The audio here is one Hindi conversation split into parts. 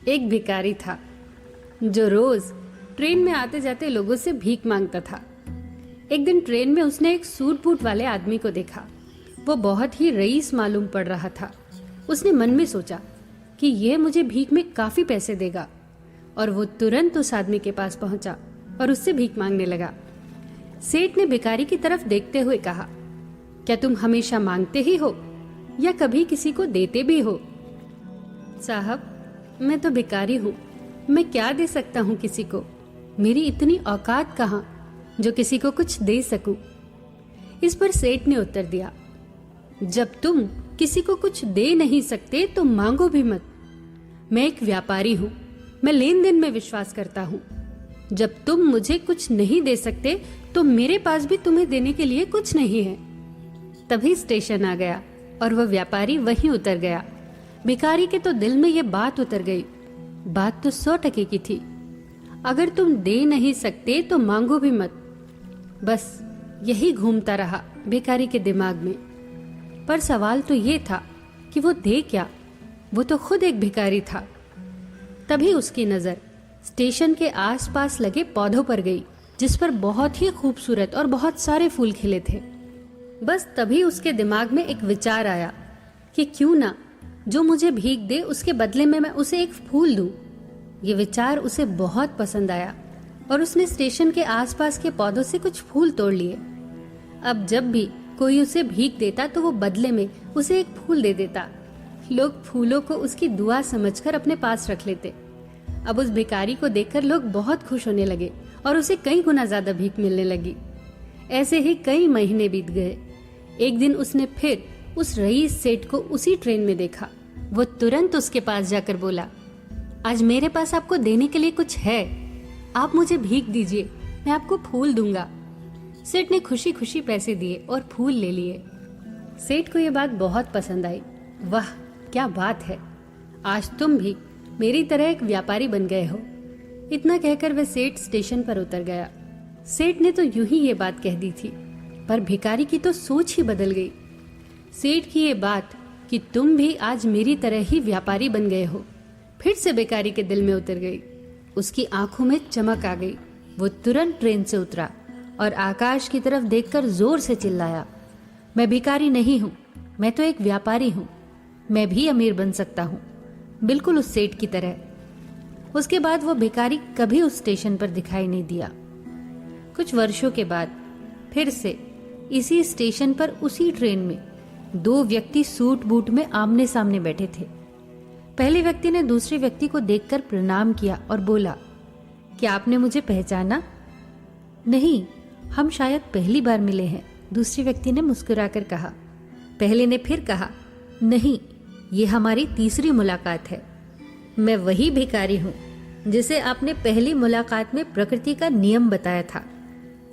एक भिखारी था जो रोज ट्रेन में आते जाते लोगों से भीख मांगता था। एक दिन ट्रेन में उसने एक सूट बूट वाले आदमी को देखा। वो बहुत ही रईस मालूम पड़ रहा था। उसने मन में सोचा कि यह मुझे भीख में काफी पैसे देगा, और वो तुरंत उस आदमी के पास पहुंचा और उससे भीख मांगने लगा। सेठ ने भिखारी की तरफ देखते हुए कहा, क्या तुम हमेशा मांगते ही हो या कभी किसी को देते भी हो? साहब, मैं तो भिखारी हूँ, मैं क्या दे सकता हूँ किसी को? मेरी इतनी औकात कहाँ जो किसी को कुछ दे सकूं। इस पर सेठ ने उत्तर दिया, जब तुम किसी को कुछ दे नहीं सकते तो मांगो भी मत। मैं एक व्यापारी हूँ, मैं लेन देन में विश्वास करता हूँ। जब तुम मुझे कुछ नहीं दे सकते तो मेरे पास भी तुम्हें देने के लिए कुछ नहीं है। तभी स्टेशन आ गया और वह व्यापारी वहीं उतर गया। भिखारी के तो दिल में यह बात उतर गई। बात तो 100% की थी। अगर तुम दे नहीं सकते तो मांगो भी मत। बस यही घूमता रहा भिखारी के दिमाग में। पर सवाल तो ये था कि वो दे क्या? वो तो खुद एक भिखारी था। तभी उसकी नजर स्टेशन के आसपास लगे पौधों पर गई, जिस पर बहुत ही खूबसूरत और बहुत सारे फूल खिले थे। बस तभी उसके दिमाग में एक विचार आया कि क्यों ना जो मुझे भीख दे उसके बदले में मैं उसे एक फूल दूं। ये विचार उसे बहुत पसंद आया और उसने स्टेशन के आसपास के पौधों से कुछ फूल तोड़ लिए। अब जब भी कोई उसे भीख देता तो वो बदले में उसे एक फूल दे देता। लोग फूलों को उसकी दुआ समझकर अपने पास रख लेते। अब उस भिखारी को देखकर लोग बहुत खुश होने लगे और उसे कई गुना ज्यादा भीख मिलने लगी। ऐसे ही कई महीने बीत गए। एक दिन उसने फिर उस रईस सेठ को उसी ट्रेन में देखा। वो तुरंत उसके पास जाकर बोला, आज मेरे पास आपको देने के लिए कुछ है, आप मुझे भीख दीजिए, मैं आपको फूल दूंगा। सेठ ने खुशी खुशी पैसे दिए और फूल ले लिए। सेठ को यह बात बहुत पसंद आई। वाह, क्या बात है, आज तुम भी मेरी तरह एक व्यापारी बन गए हो। इतना कहकर वह सेठ स्टेशन पर उतर गया। सेठ ने तो यूं ही ये बात कह दी थी, पर भिखारी की तो सोच ही बदल गई। सेठ की ये बात कि तुम भी आज मेरी तरह ही व्यापारी बन गए हो फिर से भिखारी के दिल में उतर गई। उसकी आंखों में चमक आ गई। वो तुरंत ट्रेन से उतरा और आकाश की तरफ देखकर जोर से चिल्लाया, मैं भिखारी नहीं हूँ, मैं तो एक व्यापारी हूँ। मैं भी अमीर बन सकता हूँ, बिल्कुल उस सेठ की तरह। उसके बाद वो भिखारी कभी उस स्टेशन पर दिखाई नहीं दिया। कुछ वर्षों के बाद फिर से इसी स्टेशन पर उसी ट्रेन में दो व्यक्ति सूट बूट में आमने सामने बैठे थे। पहले व्यक्ति ने दूसरे व्यक्ति को देखकर प्रणाम किया और बोला, क्या आपने मुझे पहचाना? नहीं, हम शायद पहली बार मिले हैं, दूसरे व्यक्ति ने मुस्कुराकर कहा। पहले ने फिर कहा, नहीं, ये हमारी तीसरी मुलाकात है। मैं वही भिखारी हूँ जिसे आपने पहली मुलाकात में प्रकृति का नियम बताया था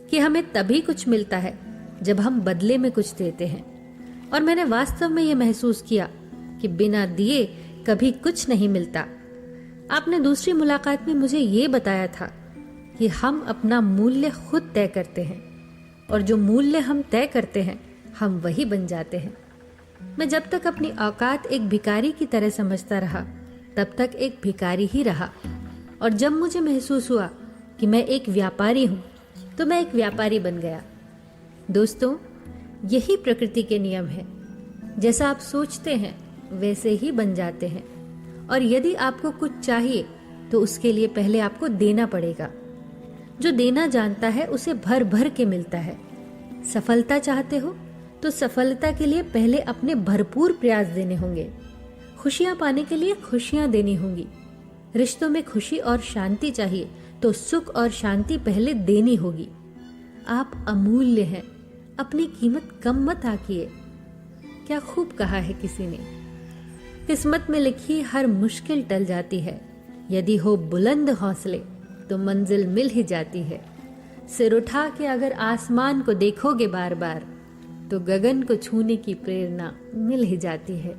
कि हमें तभी कुछ मिलता है जब हम बदले में कुछ देते हैं। और मैंने वास्तव में ये महसूस किया कि बिना दिए कभी कुछ नहीं मिलता। आपने दूसरी मुलाकात में मुझे ये बताया था कि हम अपना मूल्य खुद तय करते हैं, और जो मूल्य हम तय करते हैं हम वही बन जाते हैं। मैं जब तक अपनी औकात एक भिखारी की तरह समझता रहा तब तक एक भिखारी ही रहा, और जब मुझे महसूस हुआ कि मैं एक व्यापारी हूँ तो मैं एक व्यापारी बन गया। दोस्तों, यही प्रकृति के नियम है। जैसा आप सोचते हैं वैसे ही बन जाते हैं, और यदि आपको कुछ चाहिए तो उसके लिए पहले आपको देना पड़ेगा। जो देना जानता है उसे भर भर के मिलता है। सफलता चाहते हो तो सफलता के लिए पहले अपने भरपूर प्रयास देने होंगे। खुशियां पाने के लिए खुशियां देनी होंगी। रिश्तों में खुशी और शांति चाहिए तो सुख और शांति पहले देनी होगी। आप अमूल्य हैं, अपनी कीमत कम मत आंकिए। क्या खूब कहा है किसी ने। किस्मत में लिखी हर मुश्किल टल जाती है, यदि हो बुलंद हौसले तो मंजिल मिल ही जाती है। सिर उठा के अगर आसमान को देखोगे बार बार तो गगन को छूने की प्रेरणा मिल ही जाती है।